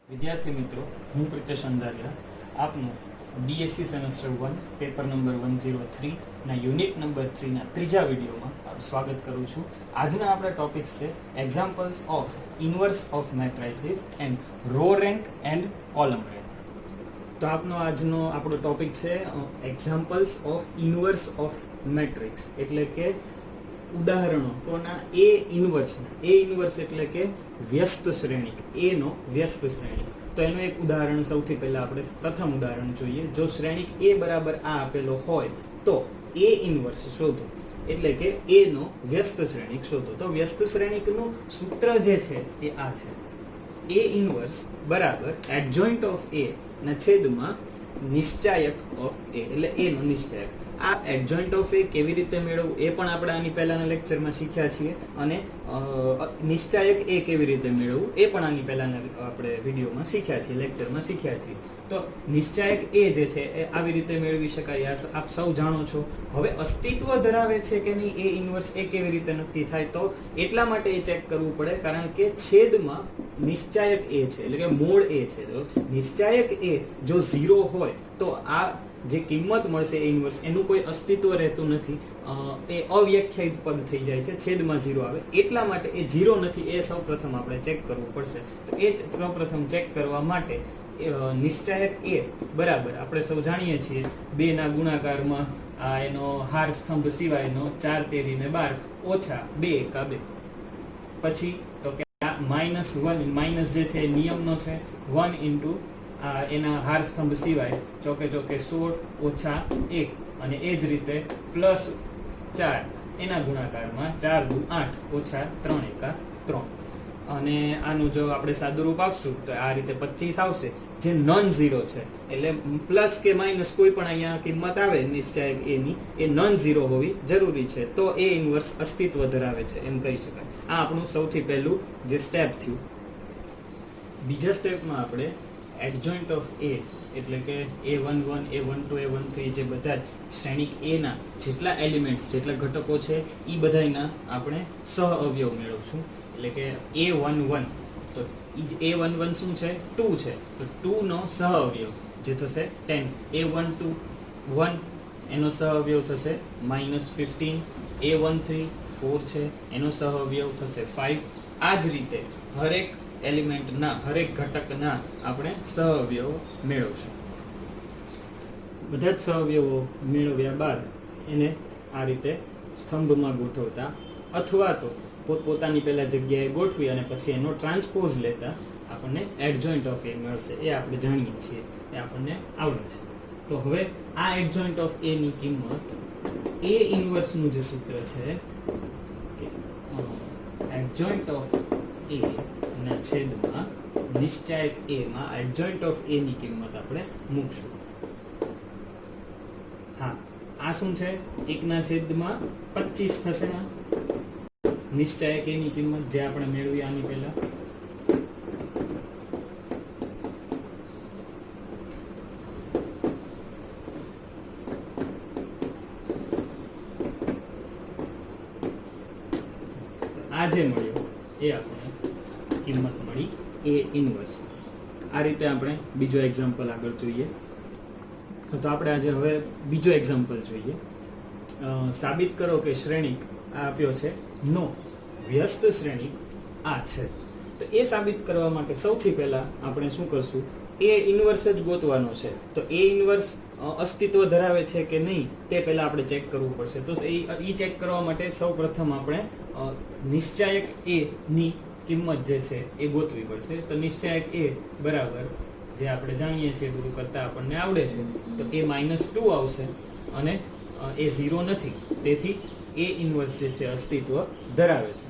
વિદ્યાર્થી મિત્રો, હું પ્રિતેશ અંધારિયા આપનું બીએસસી સેમેસ્ટર 1 પેપર નંબર 103 ના યુનિટ નંબર 3 ના ત્રીજા વિડીયોમાં સ્વાગત કરું છું. આજના આપણા ટોપિક્સ છે examples of inverse of matrices and row rank and column rank. તો આપણો ટોપિક છે examples of inverse of matrix, એટલે કે ઉદાહરણો કોના એ ઇન્વર્સ એટલે કે વ્યસ્ત શ્રેણિક, એ નો વ્યસ્ત શ્રેણિક. તો એનું એક ઉદાહરણ સૌથી પહેલા આપણે પ્રથમ ઉદાહરણ જોઈએ. જો શ્રેણિક એ બરાબર આ આપેલો હોય તો એ ઇન્વર્સ શોધો, એટલે કે એ નો વ્યસ્ત શ્રેણિક શોધો. તો વ્યસ્ત શ્રેણિકનું સૂત્ર જે છે એ આ છે, એ ઇન્વર્સ બરાબર એડજોઇન્ટ ઓફ એ ના છેદમાં નિશ્ચાયક ઓફ એ, એટલે એ નો નિશ્ચાયક. આ એડજોઇન્ટ ઓફ એ કેવી રીતે મેળવવું એ પણ આપણે આની પહેલાના લેક્ચરમાં શીખ્યા છીએ, અને નિશ્ચાયક એ કેવી રીતે મેળવવું એ પણ આની પહેલાના આપણે વિડીયોમાં શીખ્યા છીએ, લેક્ચરમાં શીખ્યા છીએ. તો નિશ્ચાયક એ જે છે એ આવી રીતે મેળવી શકાય, આપ સૌ જાણો છો. હવે અસ્તિત્વ ધરાવે છે કે નહીં એ ઇન્વર્સ, એ કેવી રીતે નક્કી થાય? તો એટલા માટે એ ચેક કરવું પડે, કારણ કે છેદમાં નિશ્ચાયક એ છે, એટલે કે મૂળ એ છે. તો નિશ્ચાયક એ જો 0 હોય તો આ જે કિંમત મળશે એ ઇન્વર્સ, એનું કોઈ અસ્તિત્વ રહેતું નથી, એ અવ્યાખ્યાયિત પદ થઈ જાય છે, છેદમાં 0 આવે. એટલા માટે એ 0 નથી, એ સૌપ્રથમ આપણે ચેક કરવું પડશે. તો એ સૌપ્રથમ ચેક કરવા માટે નિશ્ચાયક એ બરાબર આપણે સૌ જાણીએ છીએ 2 ના ગુણાકારમાં એનો હાર સ્તંભ સિવાયનો 4 તેરી ને 12 ઓછા 2 એકા 2. પછી તો કે -1 માઇનસ જે છે એ નિયમનો છે, 1 ઇન્ટુ એના હાર સ્તંભ સિવાય ચોકે 16 ઓછા 1, અને એ જ રીતે +4 એના ગુણાકારમાં 4 દુ 8 ઓછા 3 એકા 3. અને આનું જો આપણે સાદુરૂપ આપશું તો આ રીતે 25 આવશે, જે નોન ઝીરો છે. એટલે પ્લસ કે માઇનસ કોઈ પણ અહીંયા કિંમત આવે નિશ્ચાયક એની, એ નોન ઝીરો હોવી જરૂરી છે, તો એ ઇન્વર્સ અસ્તિત્વ ધરાવે છે એમ કહી શકાય. આ આપણું સૌથી પહેલું જે સ્ટેપ થયું. બીજા સ્ટેપમાં આપણે એડજોઇન્ટ ઓફ એ, એટલે કે a11 a12 a13 જે બધા શ્રેણિક એ ના જેટલા એલિમેન્ટ્સ, જેટલા ઘટકો છે એ બધાના આપણે સહઅવયવ મેળવશું. એટલે કે a11, તો a11 શું છે? 2 છે, તો 2 નો સહઅવયવ જે થશે 10. a12 1 એનો સહઅવયવ થશે -15. a13 4 છે, એનો સહઅવયવ થશે 5. આ જ રીતે હરેક એલિમેન્ટના, હરેક ઘટકના આપણે સહઅવયવો મેળવશું. બધા જ સહઅવયવો મેળવ્યા બાદ એને આ રીતે સ્તંભમાં ગોઠવતા, અથવા તો પોતપોતાની પહેલા જગ્યાએ ગોઠવી અને પછી એનો ટ્રાન્સપોઝ લેતા આપણને એડજોઇન્ટ ઓફ એ મળશે. એ આપણે જાણીએ છીએ, એ આપણને આવડે છે. તો હવે આ એડજોઇન્ટ ઓફ એ ની કિંમત, એ ઇન્વર્સનું જે સૂત્ર છે કે એડજોઇન્ટ ઓફ એ ના છેદમાં નિશ્ચાયક એ માં એડજોઇન્ટ ઓફ એ ની કિંમત આપણે મૂકશું. હા, આ શું છે? 1/25 થશે ને નિશ્ચાયક એ ની કિંમત જે આપણે મેળવી આની પહેલા. આ જે મળ્યો એ આપણે કિંમત મળી એ ઇન્વર્સ. આ રીતે આપણે બીજો એક્ઝામ્પલ આગળ જોઈએ. તો આપણે આજે હવે બીજો એક્ઝામ્પલ જોઈએ. સાબિત કરો કે શ્રેણિક આ આપ્યો છે નો વ્યસ્ત શ્રેણિક આ છે. તો એ સાબિત કરવા માટે સૌથી પહેલા આપણે શું કરશું? એ ઇન્વર્સ જ ગોતવાનો છે. તો એ ઇન્વર્સ અસ્તિત્વ ધરાવે છે કે નહીં તે પહેલા આપણે ચેક કરવું પડશે. તો એ ચેક કરવા માટે સૌપ્રથમ આપણે નિશ્ચાયક એ ની કિંમત જે છે એ ગોતવી પડશે. તો નિશ્ચાયક એ બરાબર જે આપણે જાણીએ છીએ, બધું કરતા આપણને આવડે છે, તો એ -2 આવશે, અને એ 0 નથી, તેથી એ ઇન્વર્સ જે છે અસ્તિત્વ ધરાવે છે.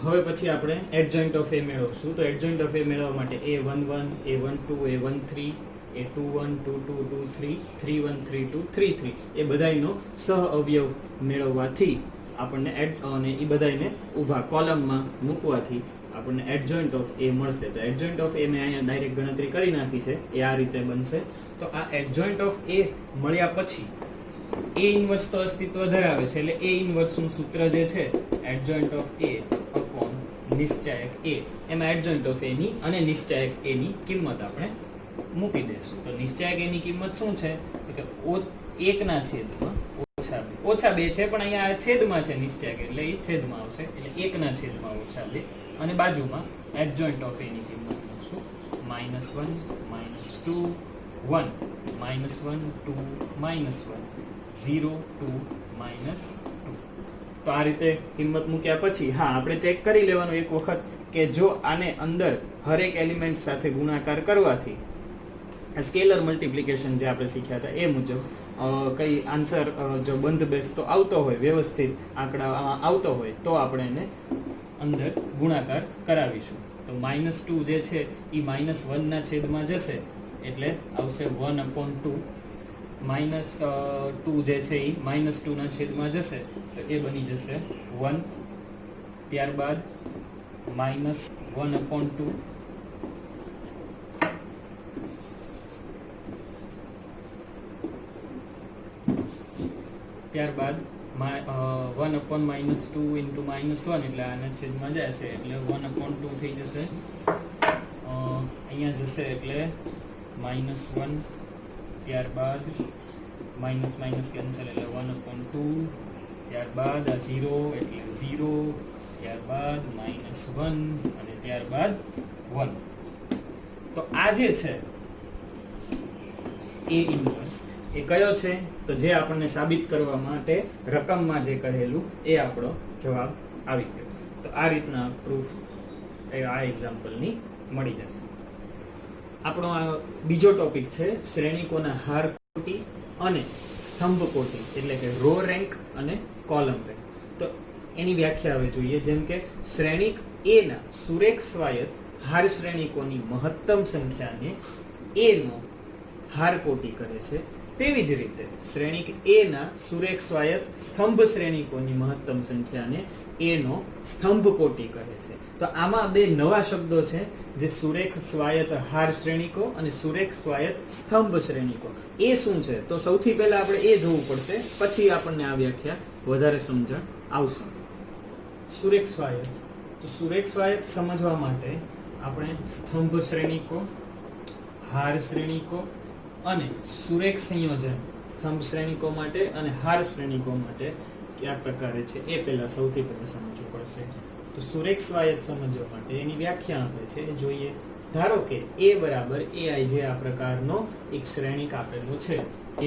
હવે પછી આપણે એડજોઇન્ટ ઓફ એ મેળવશું. તો એડજોઇન્ટ ઓફ એ મેળવવા માટે a11 a12 a13 a21 22 23 31 32 33 એ બધાયનો સહઅવયવ મેળવવાથી આપણને અને એ બધાને ઊભા કોલમમાં મૂકવાથી આપણને એડજોઇન્ટ ઓફ એ મળશે. તો એડજોઇન્ટ ઓફ એ મેં અહીંયા ડાયરેક્ટ ગણતરી કરી નાખી છે, એ આ રીતે બનશે. તો આ એડજોઇન્ટ ઓફ એ મળ્યા પછી એ ઇન્વર્સ તો અસ્તિત્વ ધરાવે છે, એટલે એ ઇન્વર્સનું સૂત્ર જે છે એડજોઇન્ટ ઓફ એ અપોન નિશ્ચાયક a, એમાં એડજોઇન્ટ ઓફ a ની અને નિશ્ચાયક a ની કિંમત આપણે મૂકી દેશું. તો નિશ્ચાયક a ની કિંમત શું છે તો કે 1 ના છેદમાં ઓછા 2 છે, પણ અહીંયા છેદમાં છે નિશ્ચાયક એટલે એ છેદમાં આવશે, એટલે 1 ના છેદમાં ઓછા 2, અને બાજુમાં એડજોઇન્ટ ઓફ a ની કિંમત મૂકશું -1 -2 1 -1 2 -1 0 2 -2. તો આ રીતે કિંમત મૂક્યા પછી હા આપણે ચેક કરી લેવાનું એક વખત કે જો આને અંદર હરેક એલિમેન્ટ સાથે ગુણાકાર કરવાથી સ્કેલર મલ્ટીપ્લિકેશન જે આપણે શીખ્યા હતા એ મુજબ કઈ આન્સર જો બંધ બેસતો આવતો હોય, વ્યવસ્થિત આંકડા આવતો હોય તો આપણે એને અંદર ગુણાકાર કરાવીશું. તો -2 જે છે એ -1 ના છેદમાં જશે એટલે આવશે 1/2. -2 જે છે એ -2 ના છેદમાં જશે તો એ બની જશે 1. ત્યારબાદ -1/2 ત્યારબાદ 1/-2 into -1 એટલે આના છેદમાં જશે એટલે 1/2 થઈ જશે. અહીંયા જશે એટલે -1, ત્યારબાદ માઇનસ કેન્સલ એટલે 1/2, ત્યારબાદ આ 0 એટલે 0, ત્યારબાદ -1 અને ત્યારબાદ 1. તો આ જે છે A ઇન્વર્સ એ કયો છે તો જે આપણને સાબિત કરવા માટે રકમમાં જે કહેલું એ આપણો જવાબ આવી ગયો. તો આ રીતના પ્રૂફ આ એક્ઝામ્પલની મળી જશે. આપણો આ બીજો ટોપિક છે શ્રેણિકોના હાર કોટી અને સ્તંભ કોટી, એટલે કે રો રેન્ક અને કોલમ રેન્ક. તો એની વ્યાખ્યા હવે જોઈએ. જેમ કે શ્રેણિક A ના સુરેખ સ્વાયત્ત હાર શ્રેણિકોની મહત્તમ સંખ્યાને A નો હાર કોટી કહે છે, તેવી જ રીતે શ્રેણિક A ના સુરેખ સ્વાયત્ત સ્તંભ શ્રેણિકોની મહત્તમ સંખ્યાને A નો સ્તંભ કોટી કહે છે. તો આમાં બે નવા શબ્દો છે જે સુરેખ સ્વાયત્ત હાર શ્રેણિકો અને સુરેખ સ્વાયત્ત સ્તંભ શ્રેણિકો. એ શું છે તો સૌથી પહેલા આપણે એ જોવું પડશે, પછી આપણને આ વ્યાખ્યા વધારે સમજણ આવશે. સુરેખ સ્વાયત્ત, તો સુરેખ સ્વાયત્ત સમજવા માટે આપણે સ્તંભ શ્રેણિકો, હાર શ્રેણિકો અને સુરેખ સંયોજન સ્તંભ શ્રેણિકો માટે અને હાર શ્રેણિકો માટે કયા પ્રકારે છે એ પહેલા સૌથી પહેલા સમજવું પડશે. તો સુરેખ સ્વાયત્ત સમજવા માટે એની વ્યાખ્યા આપે છે એ જોઈએ. ધારો કે A બરાબર AI જે આ પ્રકારનો એક શ્રેણિક આપેલો છે,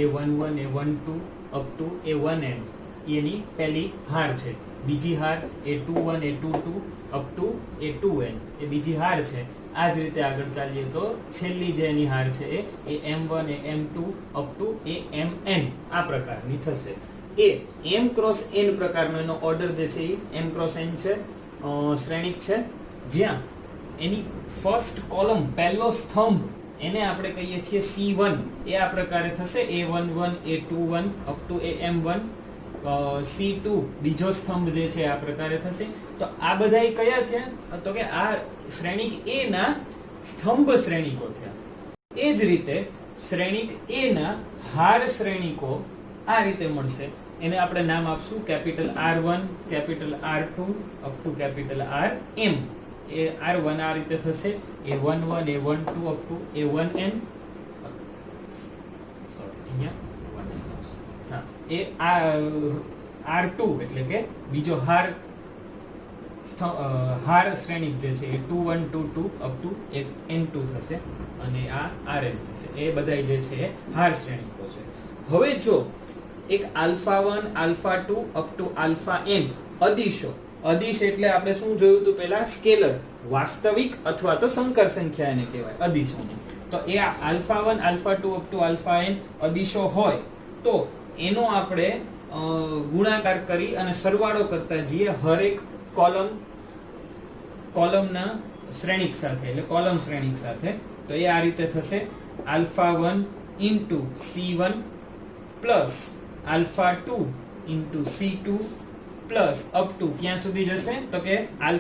A11 A12 up to A1n એની પહેલી હાર છે, બીજી હાર A21 A22 up to A2n એ બીજી હાર છે. આ જ રીતે આગળ ચાલીએ તો છેલ્લી જે એની હાર છે એ M1 M2 up to Mn આ પ્રકારની થશે. એ M ક્રોસ n પ્રકારનો એનો ઓર્ડર જે છે એ M ક્રોસ n છે, શ્રેણિક છે, જ્યાં એની ફર્સ્ટ કોલમ પહેલો સ્તંભ એને આપણે કહીએ છીએ C1 એ આ પ્રકારે થશે A11 A21 up to AM1. C2 બીજો સ્તંભ જે છે આ પ્રકારે થશે. તો આ બધા કયા થયા તો કે આ શ્રેણિક A ના સ્તંભ શ્રેણિકો થયા. એ જ રીતે શ્રેણિક A ના હાર શ્રેણિકો આ રીતે મળશે. એને આપણે નામ આપશું capital R1 capital R2 up to capital RM. A R1 આ રીતે થશે A11 A12 up to A1n. Sorry અહીંયા 1n આવશે. હા, એ R2 એટલે કે બીજો હાર શ્રેણિક જે છે એ 21 22 અપ ટુ N2 થશે અને આ Rn થશે. એ બધા જે છે એ હાર શ્રેણિકો છે. હવે જો એક α1 α2 અપ ટુ αn અદિશો, અદિશ એટલે આપણે શું જોયું હતું પહેલા, સ્કેલર, વાસ્તવિક અથવા તો સંકર સંખ્યા એને કહેવાય અદિશોને. તો એ α1 α2 અપ ટુ αn અદિશો હોય તો એનો આપણે ગુણાકાર કરી અને સરવાળો કરતા જઈએ હરેક કોલમના શ્રેણિક સાથે, એટલે કોલમ શ્રેણિક સાથે. તો એ આ રીતે થશે α1 into C1 plus α2 into C2 plus up to ક્યાં સુધી જશે તો કે αn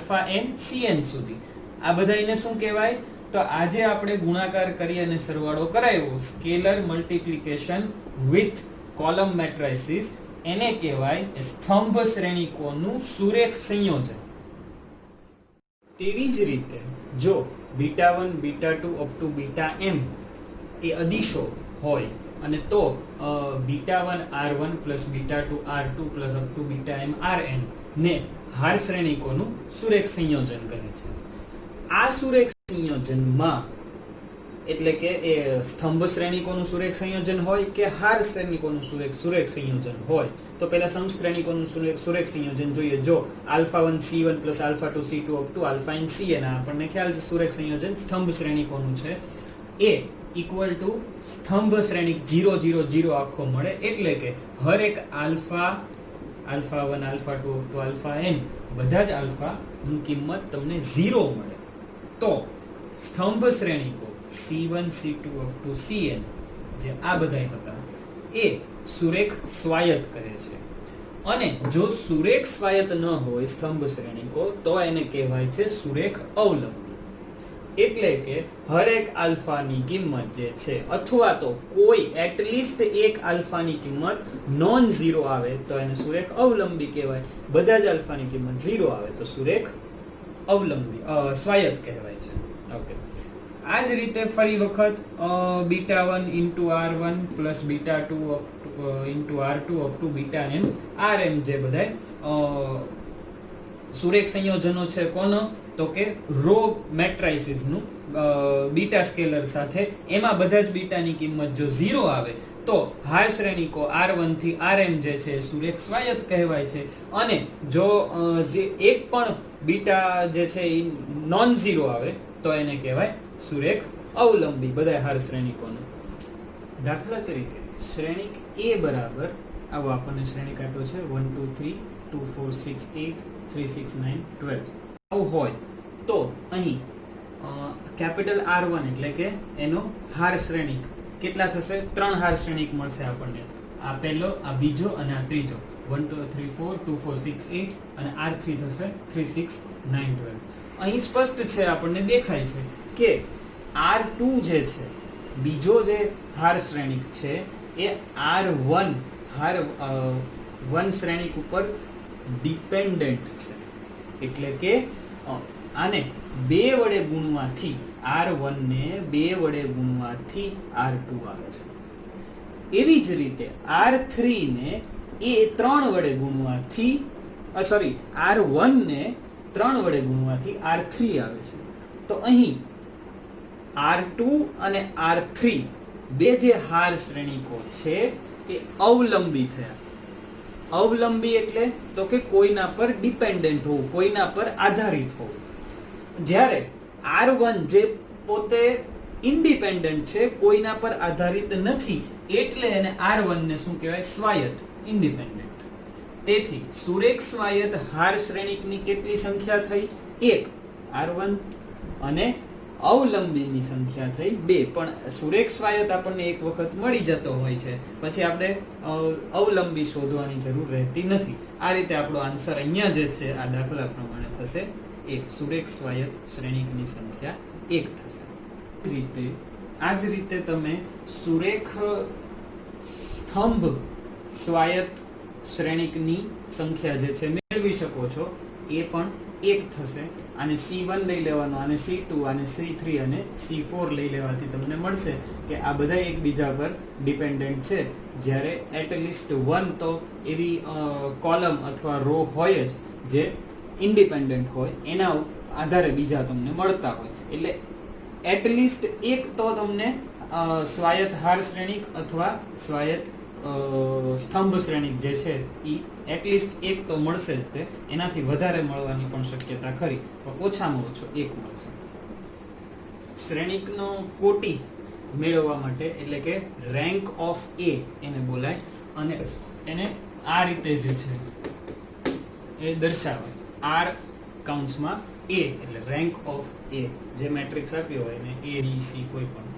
Cn સુધી. આ બધા એને શું કહેવાય તો આજે આપણે ગુણાકાર કરી અને સરવાળો કરાવ્યો scalar multiplication with column matrices, એને કહેવાય સ્તંભ શ્રેણિકોનું સુરેખ સંયોજન. તેવી જ રીતે જો β1 β2 અપ ટુ βm એ અદિશો હોય અને તો β1 r1 plus β2 r2 plus up to βm rn ને હાર શ્રેણિકોનું સુરેખ સંયોજન કહે છે. આ સુરેખ સંયોજનમાં એટલે કે એ સ્તંભ શ્રેણિકોનું સુરેખ સંયોજન હોય કે હાર શ્રેણિકોનું સુરેખ સંયોજન હોય તો પહેલા સમશ્રેણિકોનું સુરેખ સંયોજન જોઈએ. જો α1 c1 plus α2 c2 up to αn cn આપણને ખ્યાલ છે સુરેખ સંયોજન સ્તંભ શ્રેણિકોનું છે એ ઇક્વલ ટુ સ્તંભ શ્રેણિક 0 0 0 આખો મળે એટલે કે હર એક α1 α2 અપ ટુ αn બધા જ આલ્ફાની કિંમત તમને 0 મળે તો સ્તંભ શ્રેણિકો c1 c2 up to cn જે આ બધાય હતા એ સુરેખ સ્વાયત્ત કહે છે. અને જો સુરેખ સ્વાયત્ત ન હોય સ્તંભ શ્રેણિકો તો એને કહેવાય છે સુરેખ અવલંબી. એટલે કે હર એક આલ્ફાની કિંમત જે છે અથવા તો કોઈ એટલીસ્ટ એક આલ્ફાની કિંમત નોન ઝીરો આવે તો એને સુરેખ અવલંબી કહેવાય. બધા જ આલ્ફાની કિંમત 0 આવે તો સુરેખ અવલંબી સ્વાયત્ત કહેવાય છે. ઓકે, આ જ રીતે ફરી વખત β1 r1 plus β2 r2 up to βm rm જે બધાય સુરેખ સંયોજનો છે કોનો તો કે રો મેટ્રાઇસિસ નું બીટા સ્કેલર સાથે એમાં બધા જ બીટાની કિંમત જો 0 આવે તો હાર શ્રેણિકો r1 થી rm જે છે સુરેખ સ્વાયત્ત કહેવાય છે. અને જો એક પણ બીટા જે છે એ નોન ઝીરો આવે તો એને કહેવાય સુરેખ અવલંબી બધા હાર શ્રેણિકોને. દાખલા તરીકે શ્રેણિક a બરાબર આવો આપણને શ્રેણિક આપ્યો છે 1 2 3 2 4 6 8 3 6 9 12 આવું હોય તો અહીં કેપિટલ R1 એટલે કે એનો હાર શ્રેણિક કેટલા થશે? 3 હાર શ્રેણિક મળશે આપણને. આ પહેલો, આ બીજો અને આ ત્રીજો. 1 2 3 4 2 4 6 8 અને R3 થશે 3 6 9 12. અહીં સ્પષ્ટ છે આપણને દેખાય છે કે R2 જે છે બીજો જે હાર શ્રેણિક છે એ R1 હાર 1 શ્રેણિક ઉપર ડિપેન્ડન્ટ છે. એટલે કે આને 2 વડે ગુણવાથી R1 ને 2 વડે ગુણવાથી R2 આવે છે. એવી જ રીતે R3 ને એ 3 વડે ગુણવાથી R1 ને 3 વડે ગુણવાથી R3 આવે છે. તો અહીં R2 અને R3 બે જે હાર શ્રેણિકો છે એ અવલંબી થયા. અવલંબી એટલે તો કે કોઈના પર ડિપેન્ડન્ટ હોવું, કોઈના પર આધારિત હોવું. જ્યારે R1 જે પોતે ઇન્ડિપેન્ડન્ટ છે, કોઈના પર આધારિત નથી, એટલે એને R1 ને શું કહેવાય? સ્વાયત્ત, ઇન્ડિપેન્ડન્ટ. તેથી સુરેખ સ્વાયત્ત હાર શ્રેણિકની કેટલી સંખ્યા થઈ? 1 R1 અને અવલંબીની સંખ્યા થઈ 2. પણ સુરેખ સ્વાયત્ત આપણને એક વખત મળી જતો હોય છે, પછી આપણે અવલંબી શોધવાની જરૂર રહેતી નથી. આ રીતે આપણો આન્સર અહીંયા જે છે આ દાખલા પ્રમાણે થશે 1. સુરેખ સ્વાયત્ત શ્રેણિકની સંખ્યા 1 થશે. આ જ રીતે તમે સુરેખ સ્તંભ સ્વાયત્ત શ્રેણિકની સંખ્યા જે છે મેળવી શકો છો. એ પણ 1 થશે. આને C1 લઈ લેવાનો, આને C2, આને C3 અને C4 લઈ લેવાથી તમને મળશે કે આ બધા એકબીજા પર ડિપેન્ડન્ટ છે. જ્યારે એટલીસ્ટ 1 તો એવી કોલમ અથવા રો હોય જ જે ઇન્ડિપેન્ડન્ટ હોય, એના આધારે બીજા તમને મળતા હોય. એટલે એટલીસ્ટ 1 તો તમને સ્વાયત્ત હાર શ્રેણિક અથવા સ્વાયત્ત સ્તંભ શ્રેણિક જે છે એ એટલીસ્ટ 1 તો મળશે જ. તે એનાથી વધારે મળવાની પણ શક્યતા ખરી, પણ ઓછામાં ઓછો 1 મળશે. શ્રેણિકનો કોટી મેળવવા માટે એટલે કે રેન્ક ઓફ A એને બોલાય, અને એને આ રીતે જે છે એ દર્શાવાય. R કૌંસમાં A એટલે રેન્ક ઓફ A, જે મેટ્રિક્સ આપ્યો હોય ને A B C કોઈ પણ.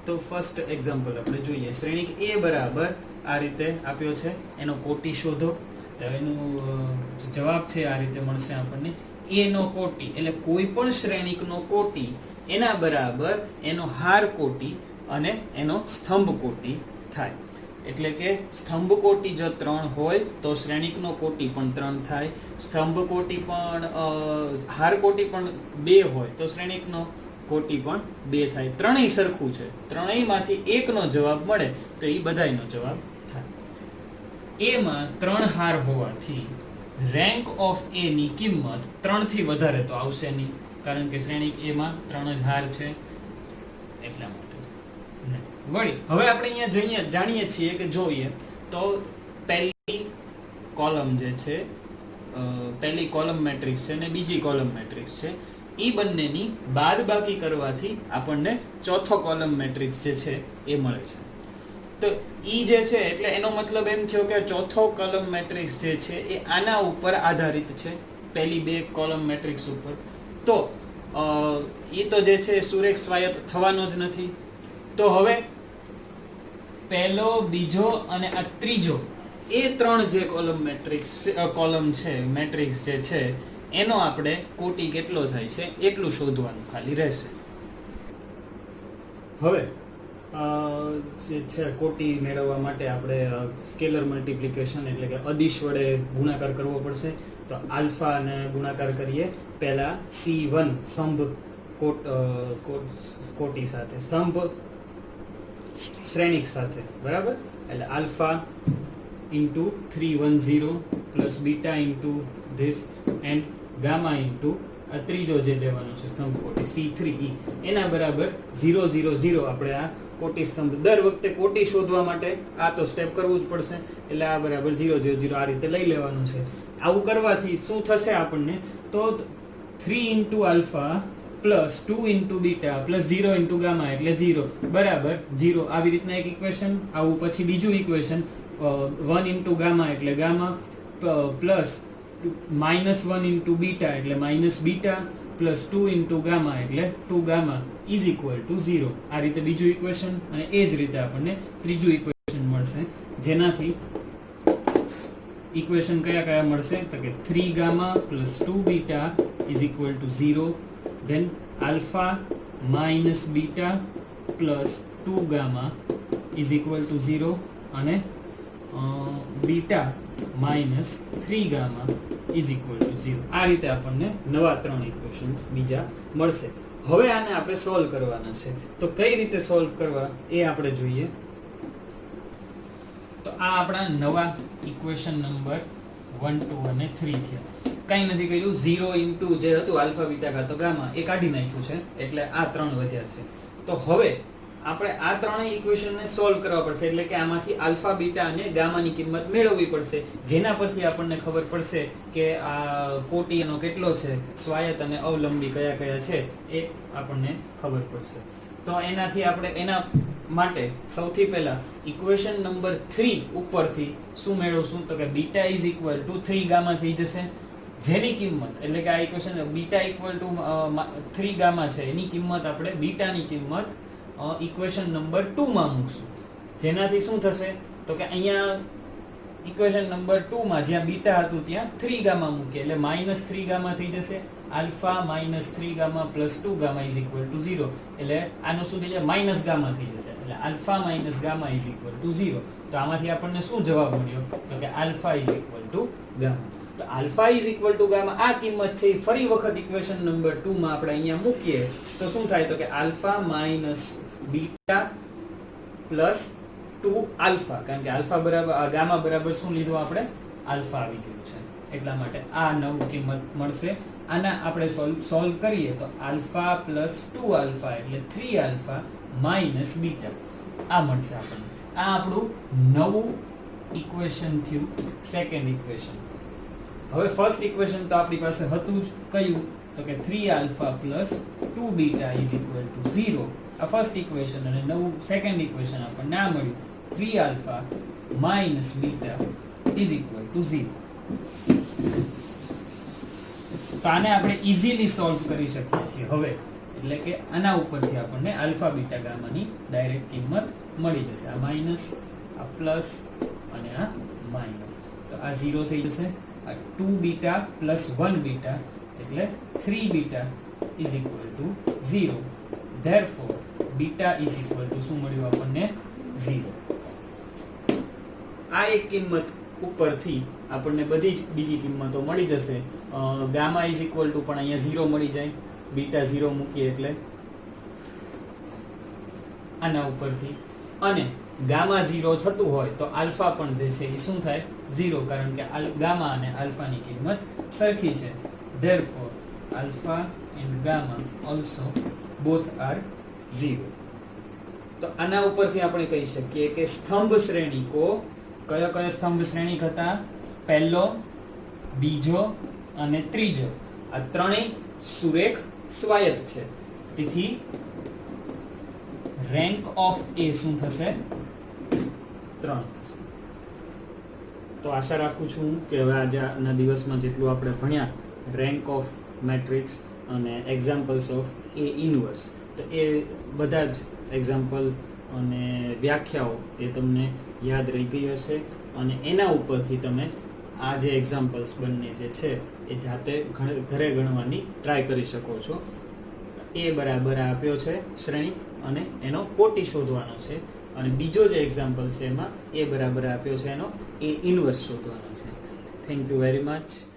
તો ફર્સ્ટ એક્ઝામ્પલ આપણે જોઈએ. શ્રેણિક A બરાબર આ રીતે આપ્યો છે, એનો કોટી શોધો. એનો જવાબ છે આ રીતે મળશે આપણને. A નો કોટી એટલે કોઈ પણ શ્રેણિકનો કોટી એના બરાબર એનો હાર કોટી અને એનો સ્તંભ કોટી થાય. એટલે કે સ્તંભ કોટી જો 3 હોય તો શ્રેણિકનો કોટી પણ 3 થાય, સ્તંભ કોટી પણ હાર કોટી પણ 2 હોય તો શ્રેણિકનો કોટી પણ 2 થાય. ત્રણેય સરખું છે, ત્રણેયમાંથી એકનો જવાબ મળે તો એ બધાયનો જવાબ થાય. એમાં 3 હાર હોવાથી રેન્ક ઓફ એ ની કિંમત 3 થી વધારે તો આવશે નહીં, કારણ કે શ્રેણિક એ માં 3 જ હાર છે એટલા માટે. વળી હવે આપણે અહીંયા જાણીએ છીએ કે જોઈએ તો પહેલી કોલમ જે છે, પહેલી કોલમ મેટ્રિક્સ છે અને બીજી કોલમ મેટ્રિક્સ છે, એ બંનેની બાદબાકી કરવાથી આપણને ચોથો કોલમ મેટ્રિક્સ જે છે એ મળે છે. તો ઈ જે છે એટલે એનો મતલબ એમ થયો કે ચોથો કોલમ મેટ્રિક્સ જે છે એ આના ઉપર આધારિત છે, પહેલી 2 કોલમ મેટ્રિક્સ ઉપર. તો એ તો જે છે સુરેખ સ્વાયત્ત થવાનો જ નથી. તો હવે પહેલો, બીજો અને આ ત્રીજો એ 3 જે કોલમ છે મેટ્રિક્સ જે છે એનો આપણે કોટી કેટલો થાય છે એટલું શોધવાનું ખાલી રહેશે. હવે જે છે કોટી મેળવવા માટે આપણે સ્કેલર મલ્ટિપ્લિકેશન એટલે કે અદિશ વડે ગુણાકાર કરવો પડશે. તો આલ્ફા ને ગુણાકાર કરીએ પહેલા C1 સ્તંભ કોટી સાથે, સ્તંભ શ્રેણિક સાથે, બરાબર. એટલે alpha into 310 plus beta into this and gamma into આ ત્રીજો જે લેવાનો છે સ્તંભ કોટી C3E એના બરાબર 0 0 0. આપણે આ કોટી સ્તંભ દર વખતે કોટી શોધવા માટે આ તો સ્ટેપ કરવું જ પડશે. એટલે આ બરાબર 0 0 0 આ રીતે લઈ લેવાનું છે. આવું કરવાથી શું થશે આપણને તો 3 into alpha plus 2 into beta plus 0 into gamma એટલે 0 બરાબર 0. આવી રીતના એક ઇક્વેશન. આવું પછી બીજું ઇક્વેશન 1 ઇન્ટુ ગામા એટલે ગામા પ્લસ -1 ઇન્ટુ બીટા એટલે minus beta plus 2 into gamma એટલે 2 ગામા ઇઝ ઇક્વલ ટુ 0. આ રીતે બીજું ઇક્વેશન અને એ જ રીતે આપણને ત્રીજું ઇક્વેશન મળશે, જેનાથી ઇક્વેશન કયા મળશે તો કે 3 gamma plus 2 beta is equal to 0. then alpha minus beta plus 2 gamma is equal to 0 અને beta minus 3 gamma is equal to 0. આ રીતે આપણને નવા 3 ઇક્વેશન્સ બીજા મળશે. હવે આને આપણે સોલ્વ કરવાના છે. તો કઈ રીતે સોલ્વ કરવા એ આપણે જોઈએ. તો આ આપણા નવા ઇક્વેશન નંબર 1 2 અને 3 થયા. કઈ નથી કર્યું, 0 ઇન્ટુ જે હતું આલ્ફા બીટા કાં તો ગામા એ કાઢી નાખ્યું છે, એટલે આ 3 વધ્યા છે. તો હવે આપણે આ ત્રણેય ઇક્વેશનને સોલ્વ કરવા પડશે, એટલે કે આમાંથી આલ્ફા બીટા અને ગામાની કિંમત મેળવવી પડશે, જેના પરથી આપણને ખબર પડશે કે આ કોટી એનો કેટલો છે, સ્વાયત્ત અને અવલંબી કયા કયા છે એ આપણને ખબર પડશે. તો એનાથી આપણે એના માટે સૌથી પહેલા ઇક્વેશન નંબર 3 ઉપરથી શું મેળવશું તો કે beta is equal two 3 gamma થઈ જશે, જેની કિંમત એટલે કે આ equation beta equal to 3 gamma છે એની કિંમત આપણે બીટાની કિંમત ઇક્વેશન નંબર 2 માં મૂકશું, જેનાથી શું થશે તો કે અહીંયા ઇક્વેશન નંબર 2 માં જ્યાં બીટા હતું ત્યાં 3 ગામા મૂકીએ એટલે -3 ગામા થઈ જશે. Alpha -3 gamma plus 2 gamma is equal to 0, એટલે આનું શું થઈ જાય માઇનસ ગામા થઈ જશે, એટલે alpha minus gamma is equal to 0. તો આમાંથી આપણને શું જવાબ મળ્યો તો કે alpha is equal to gamma. તો alpha is equal to gamma આ કિંમત છે ફરી વખત ઇક્વેશન નંબર 2 માં આપણે અહીંયા મૂકીએ તો શું થાય તો કે alpha minus beta plus 2 alpha, કારણ કે આલ્ફા બરાબર ગામા બરાબર શું લીધું આપણે આલ્ફા આવી ગયું છે, એટલા માટે આ નવું કિંમત મળશે. આના આપણે સોલ્વ કરીએ તો આલ્ફા પ્લસ 2 આલ્ફા એટલે 3 આલ્ફા માઇનસ બીટા આ મળશે આપણને. આ આપણું નવું ઇક્વેશન થયું, સેકન્ડ ઇક્વેશન. હવે ફર્સ્ટ ઇક્વેશન તો આપણી પાસે હતું જ કયું તો કે 3 alpha plus 2 beta is equal to 0. આ ફર્સ્ટ ઇક્વેશન અને નવું સેકન્ડ ઇક્વેશન આપણને આ મળ્યું 3 alpha minus beta is equal to 0. તો આને આપણે ઇઝીલી સોલ્વ કરી શકીએ છીએ હવે, એટલે કે આના ઉપરથી આપણને આલ્ફા બીટા ગામાની ડાયરેક્ટ કિંમત મળી જશે. આ માઇનસ, આ પ્લસ અને આ માઇનસ, તો આ 0 થઈ જશે. આ 2 બીટા પ્લસ 1 બીટા એટલે 3 beta is equal to 0. Therefore beta is equal two શું મળ્યું આપણને 0. આ એક કિંમત ઉપરથી આપણને બધી જ બીજી કિંમતો મળી જશે. ગામા ઇઝ ઇક્વલ ટુ પણ અહીંયા 0 મળી જાય, બીટા 0 મૂકીએ એટલે આના ઉપરથી. અને ગામા 0 થતું હોય તો આલ્ફા પણ જે છે એ શું થાય? 0, કારણ કે ગામા અને આલ્ફાની કિંમત સરખી છે. therefore alpha and gamma also both are 0. તો આના ઉપરથી આપણે કહી શકીએ કે સ્તંભ શ્રેણીકો કયો કયો સ્તંભ શ્રેણીક હતા? પહેલો, બીજો અને ત્રીજો. આ ત્રણેય સુરેખ સ્વાયત્ત છે. તેથી રેન્ક ઓફ એ શું થશે? 3 થશે. તો આશા રાખું છું કે હવે આજના દિવસમાં જેટલું આપણે ભણ્યા રેન્ક ઓફ મેટ્રિક્સ અને એક્ઝામ્પલ્સ ઓફ એ ઇનવર્સ, તો એ બધા જ એક્ઝામ્પલ અને વ્યાખ્યાઓ એ તમને યાદ રહી ગઈ હશે અને એના ઉપરથી તમે આ જે એક્ઝામ્પલ્સ બંને જે છે એ જાતે ઘરે ગણવાની ટ્રાય કરી શકો છો. એ બરાબર આપ્યો છે શ્રેણી અને એનો કોટી શોધવાનો છે, અને બીજો જે એક્ઝામ્પલ છે એમાં એ બરાબર આપ્યો છે એનો એ ઇનવર્સ શોધવાનો છે. Thank you very much.